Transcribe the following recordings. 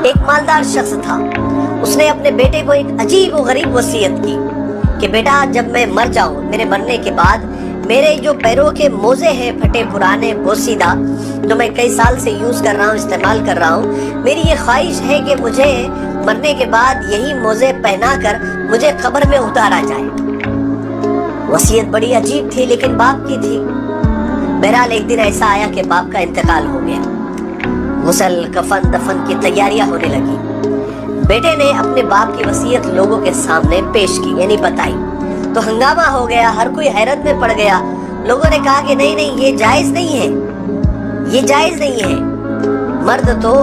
ایک مالدار شخص تھا. اس نے اپنے بیٹے کو ایک عجیب و غریب وصیت کی کہ بیٹا جب میں مر جاؤں, میرے مرنے کے بعد میرے جو پیروں کے موزے ہیں پھٹے پرانے بوسیدہ, جو میں کئی سال سے یوز کر رہا ہوں, استعمال کر رہا ہوں, میری یہ خواہش ہے کہ مجھے مرنے کے بعد یہی موزے پہنا کر مجھے قبر میں اتارا جائے. وصیت بڑی عجیب تھی لیکن باپ کی تھی. بہرحال ایک دن ایسا آیا کہ باپ کا انتقال ہو گیا. غسل کفن دفن کی تیاریاں ہونے لگی. بیٹے نے اپنے باپ کی وصیت لوگوں کے سامنے پیش کی, یعنی بتائی, تو ہنگامہ ہو گیا, ہر کوئی حیرت میں پڑ گیا. لوگوں نے کہا کہ نہیں یہ جائز نہیں ہے, یہ جائز نہیں ہے. مرد تو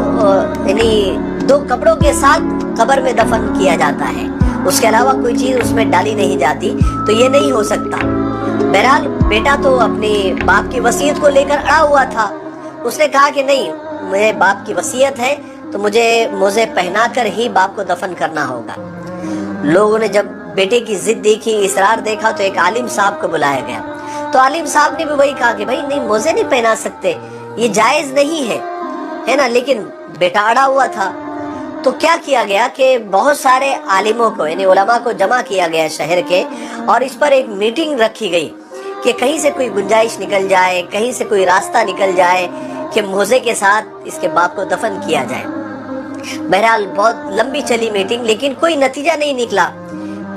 یعنی 2 کپڑوں کے ساتھ قبر میں دفن کیا جاتا ہے, اس کے علاوہ کوئی چیز اس میں ڈالی نہیں جاتی, تو یہ نہیں ہو سکتا. بہرحال بیٹا تو اپنے باپ کی وصیت کو لے کر اڑا ہوا تھا. اس نے کہا کہ نہیں, میرے باپ کی وصیت ہے تو مجھے موزے پہنا کر ہی باپ کو دفن کرنا ہوگا. لوگوں نے جب بیٹے کی ضد دیکھی, اصرار دیکھا, تو ایک عالم صاحب کو بلایا گیا. تو عالم صاحب نے بھی وہی کہا کہ بھائی نہیں, موزے نہیں پہنا سکتے, یہ جائز نہیں ہے نا. لیکن بیٹا اڑا ہوا تھا. تو کیا کیا گیا کہ بہت سارے عالموں کو یعنی علماء کو جمع کیا گیا شہر کے, اور اس پر ایک میٹنگ رکھی گئی کہ کہیں سے کوئی گنجائش نکل جائے, کہیں سے کوئی راستہ نکل جائے کہ موزے کے ساتھ اس کے باپ کو دفن کیا جائے. بہرحال بہت لمبی چلی میٹنگ, لیکن کوئی نتیجہ نہیں نکلا,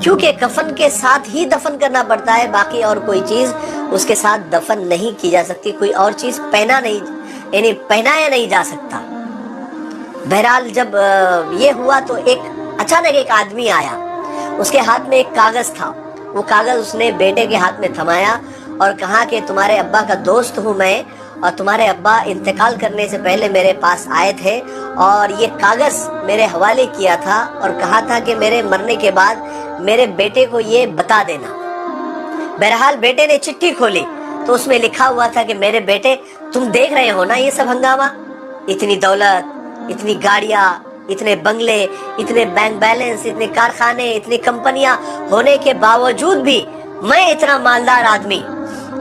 کیونکہ کفن کے ساتھ ہی دفن کرنا پڑتا ہے, باقی اور کوئی چیز اس کے ساتھ دفن نہیں کی جا سکتی, کوئی اور چیز پہنایا نہیں جا سکتا. بہرحال جب یہ ہوا تو اچانک ایک آدمی آیا, اس کے ہاتھ میں ایک کاغذ تھا. وہ کاغذ اس نے بیٹے کے ہاتھ میں تھمایا اور کہا کہ تمہارے ابا کا دوست ہوں میں, اور تمہارے ابا انتقال کرنے سے پہلے میرے پاس آئے تھے اور یہ کاغذ میرے حوالے کیا تھا اور کہا تھا کہ میرے مرنے کے بعد میرے بیٹے کو یہ بتا دینا. بہرحال بیٹے نے چٹھی کھولی تو اس میں لکھا ہوا تھا کہ میرے بیٹے, تم دیکھ رہے ہو نا یہ سب ہنگامہ, اتنی دولت, اتنی گاڑیاں, اتنے بنگلے, اتنے بینک بیلنس, اتنے کارخانے, اتنی کمپنیاں ہونے کے باوجود بھی میں اتنا مالدار آدمی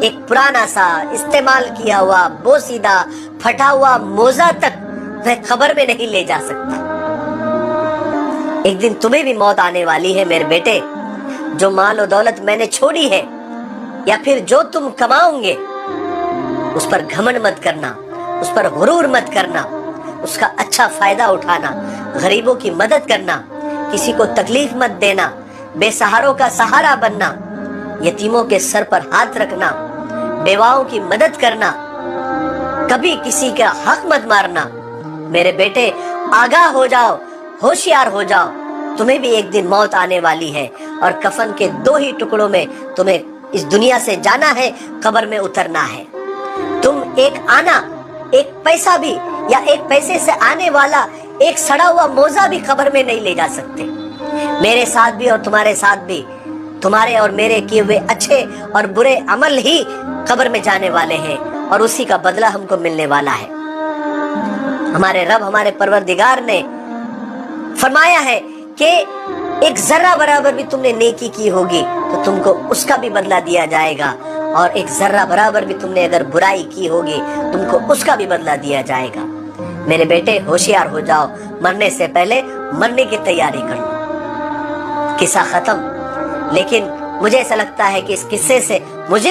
ایک پرانا سا استعمال کیا ہوا بوسیدہ پھٹا ہوا موزہ تک میں قبر میں نہیں لے جا سکتا. ایک دن تمہیں بھی موت آنے والی ہے میرے بیٹے. جو مال و دولت میں نے چھوڑی ہے یا پھر جو تم کماؤں گے, اس پر گھمنڈ مت کرنا, اس پر غرور مت کرنا, اس کا اچھا فائدہ اٹھانا, غریبوں کی مدد کرنا, کسی کو تکلیف مت دینا, بے سہاروں کا سہارا بننا, یتیموں کے سر پر ہاتھ رکھنا, بیواؤں کی مدد کرنا, کبھی کسی کا حق مت مارنا. میرے بیٹے آگاہ ہو جاؤ, ہوشیار ہو جاؤ, تمہیں بھی ایک دن موت آنے والی ہے اور کفن کے 2 ہی ٹکڑوں میں تمہیں اس دنیا سے جانا ہے, قبر میں اترنا ہے. تم ایک پیسہ بھی یا ایک پیسے سے آنے والا ایک سڑا ہوا موزہ بھی قبر میں نہیں لے جا سکتے. میرے ساتھ بھی اور تمہارے ساتھ بھی تمہارے اور میرے کیے ہوئے اچھے اور برے عمل ہی قبر میں جانے والے ہیں, اور اسی کا بدلہ ہم کو ملنے والا ہے. ہمارے رب, ہمارے پروردگار نے فرمایا ہے کہ ایک ذرہ برابر بھی تم نے نیکی کی ہوگی تو تم کو اس کا بھی بدلہ دیا جائے گا, اور ایک ذرہ برابر بھی تم نے اگر برائی کی ہوگی تم کو اس کا بھی بدلہ دیا جائے گا. میرے بیٹے ہوشیار ہو جاؤ, مرنے سے پہلے مرنے کی تیاری کر لو. قصہ ختم, لیکن مجھے ایسا لگتا ہے کہ اس قصے سے مجھے